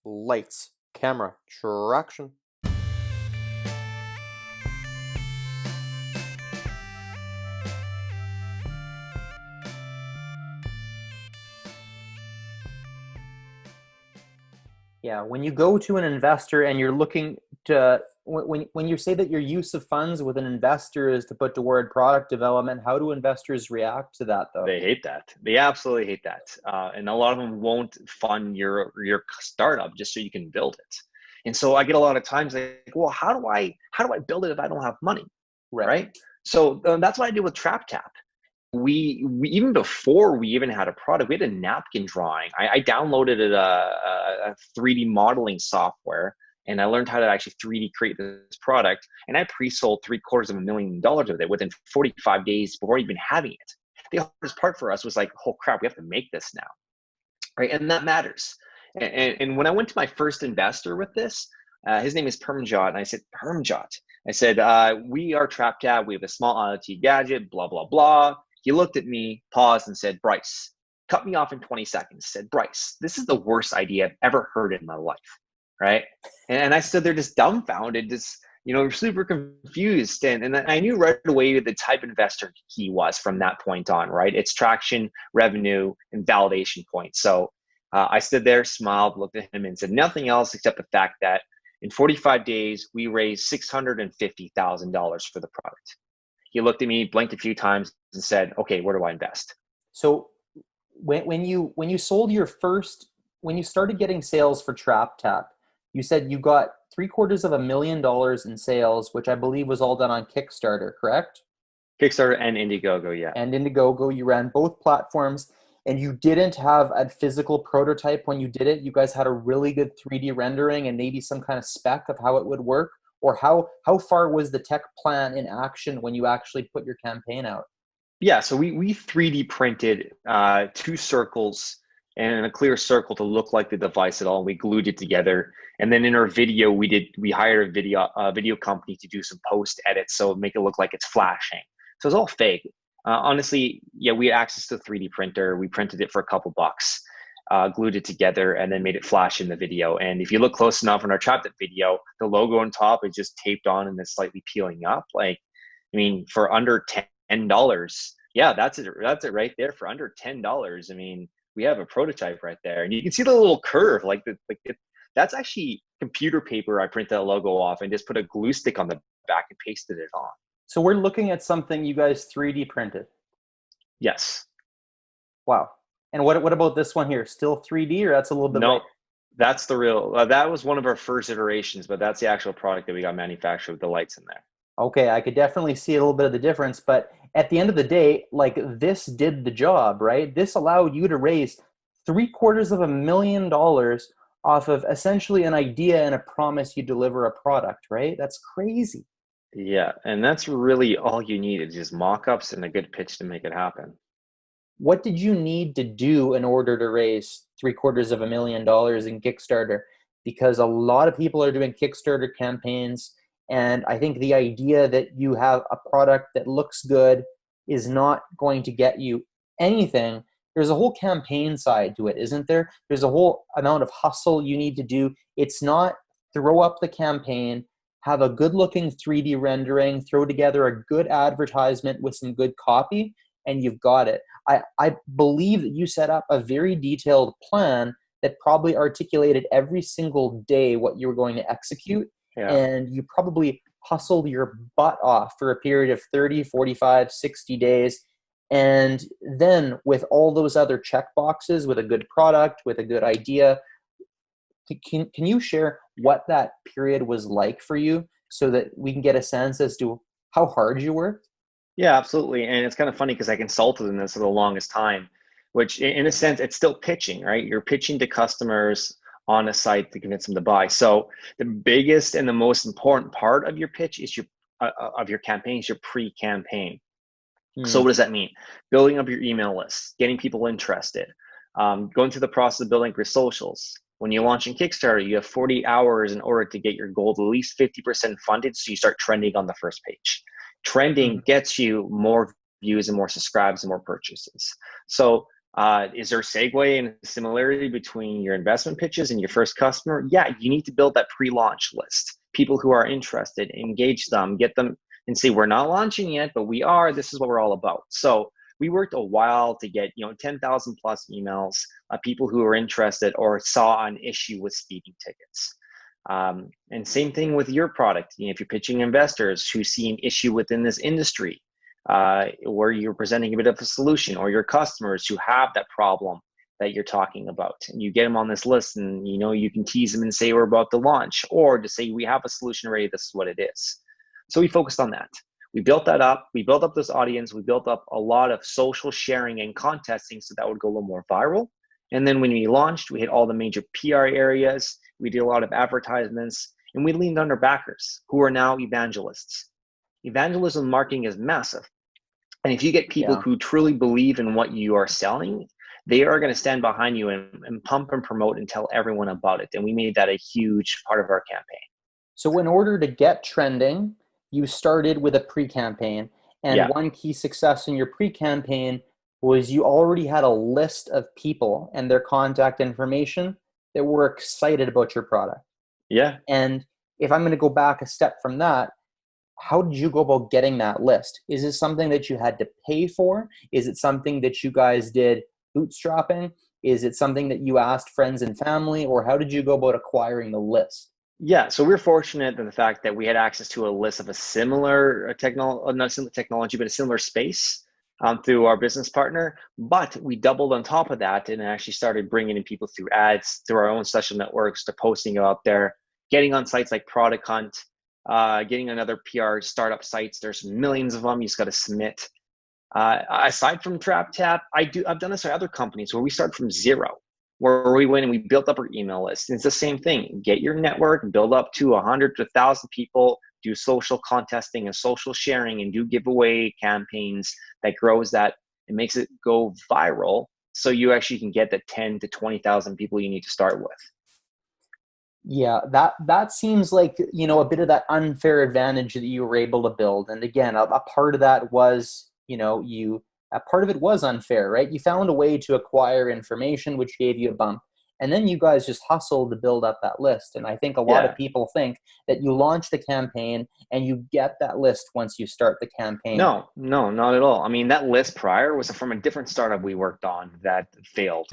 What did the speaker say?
Lights, camera, traction. Yeah, when you go to an investor and you're looking to, when you say that your use of funds with an investor is to put toward product development, how do investors react to that though? They hate that. They absolutely hate that. And a lot of them won't fund your startup just so you can build it. And so I get a lot of times like, well, how do I build it if I don't have money, Right. right? So that's what I did with TrapTap. We even before we even had a product, we had a napkin drawing. I downloaded a 3D modeling software, and I learned how to actually 3D create this product. And I pre-sold $750,000 with it within 45 days before even having it. The hardest part for us was like, oh crap, we have to make this now, right? And that matters. And when I went to my first investor with this, his name is Permjot, and I said, Permjot, I said, we are TrapTab. We have a small IoT gadget, blah, blah, blah. He looked at me, paused, and said, Bryce, cut me off in 20 seconds. Said, Bryce, this is the worst idea I've ever heard in my life, right? And I stood there just dumbfounded, just, super confused. And I knew right away the type of investor he was from that point on, right? It's traction, revenue, and validation points. So I stood there, smiled, looked at him, and said nothing else except the fact that in 45 days, we raised $650,000 for the product. He looked at me, blinked a few times, and said, okay, where do I invest? So when you sold your first, when you started getting sales for TrapTap, you said you got $750,000 in sales, which I believe was all done on Kickstarter, correct? Kickstarter and Indiegogo, yeah. And Indiegogo, you ran both platforms, and you didn't have a physical prototype when you did it. You guys had a really good 3D rendering and maybe some kind of spec of how it would work, or how far was the tech plan in action when you actually put your campaign out? Yeah, so we 3D printed two circles and a clear circle to look like the device at all. We glued it together, and then in our video, we hired a video company to do some post edits, so make it look like it's flashing. So it's all fake. Honestly, yeah, we had access to a 3D printer. We printed it for a couple bucks, glued it together, and then made it flash in the video. And if you look close enough in our TrapTap video, the logo on top is just taped on and it's slightly peeling up. Like, I mean, for under $10, yeah, that's it. That's it right there. For under $10, I mean, we have a prototype right there, and you can see the little curve. That's actually computer paper. I printed that logo off and just put a glue stick on the back and pasted it on. So we're looking at something you guys 3D printed. Yes. Wow. And what about this one here? Still 3D, or that's a little bit No, later? that's the real. That was one of our first iterations, but that's the actual product that we got manufactured with the lights in there. Okay, I could definitely see a little bit of the difference, but at the end of the day, like this did the job, right? This allowed you to raise $750,000 off of essentially an idea and a promise you deliver a product, right? That's crazy. Yeah, and that's really all you need is just mock-ups and a good pitch to make it happen. What did you need to do in order to raise $750,000 in Kickstarter? Because a lot of people are doing Kickstarter campaigns, and I think the idea that you have a product that looks good is not going to get you anything. There's a whole campaign side to it, isn't there? There's a whole amount of hustle you need to do. It's not throw up the campaign, have a good looking 3D rendering, throw together a good advertisement with some good copy, and you've got it. I believe that you set up a very detailed plan that probably articulated every single day what you were going to execute, Yeah. and you probably hustled your butt off for a period of 30, 45, 60 days. And then with all those other check boxes, with a good product, with a good idea, can you share what that period was like for you so that we can get a sense as to how hard you worked? Yeah, absolutely. And it's kind of funny because I consulted in this for the longest time, which in a sense, it's still pitching, right? You're pitching to customers on a site to convince them to buy. So the biggest and the most important part of your pitch is of your campaign is your pre-campaign. So Hmm. what does that mean? Building up your email list, getting people interested, going through the process of building your socials. When you launch in Kickstarter, you have 40 hours in order to get your goal to at least 50% funded, so you start trending on the first page. Hmm. Trending gets you more views and more subscribes and more purchases. So Is there a segue and similarity between your investment pitches and your first customer? Yeah, you need to build that pre-launch list. People who are interested, engage them, get them, and say, we're not launching yet, but we are. This is what we're all about. So we worked a while to get 10,000 plus emails, people who are interested or saw an issue with speeding tickets. And same thing with your product. If you're pitching investors who see an issue within this industry, where you're presenting a bit of a solution, or your customers who have that problem that you're talking about, and you get them on this list, and you can tease them and say we're about to launch, or to say we have a solution ready, this is what it is. So we focused on that. We built that up. We built up this audience. We built up a lot of social sharing and contesting, so that would go a little more viral. And then when we launched, we hit all the major PR areas. We did a lot of advertisements, and we leaned on our backers, who are now evangelists. Evangelism marketing is massive. And if you get people who truly believe in what you are selling, they are going to stand behind you and pump and promote and tell everyone about it. And we made that a huge part of our campaign. So in order to get trending, you started with a pre-campaign. And one key success in your pre-campaign was you already had a list of people and their contact information that were excited about your product. Yeah. And if I'm going to go back a step from that, how did you go about getting that list? Is it something that you had to pay for? Is it something that you guys did bootstrapping? Is it something that you asked friends and family? Or how did you go about acquiring the list? Yeah, so we're fortunate in the fact that we had access to a list of a similar not similar technology, but a similar space through our business partner. But we doubled on top of that and actually started bringing in people through ads, through our own social networks, to posting out there, getting on sites like Product Hunt, getting on other PR startup sites. There's millions of them. You just got to submit. Aside from TrapTap, I've done this at other companies where we start from zero, where we went and we built up our email list. And it's the same thing. Get your network, build up to 100 to 1,000 people, do social contesting and social sharing, and do giveaway campaigns that grows that and makes it go viral, so you actually can get the 10 to 20,000 people you need to start with. Yeah, that seems like, a bit of that unfair advantage that you were able to build. And again, a part of that was, a part of it was unfair, right? You found a way to acquire information, which gave you a bump. And then you guys just hustled to build up that list. And I think a lot of people think that you launch the campaign and you get that list once you start the campaign. No, not at all. I mean, that list prior was from a different startup we worked on that failed.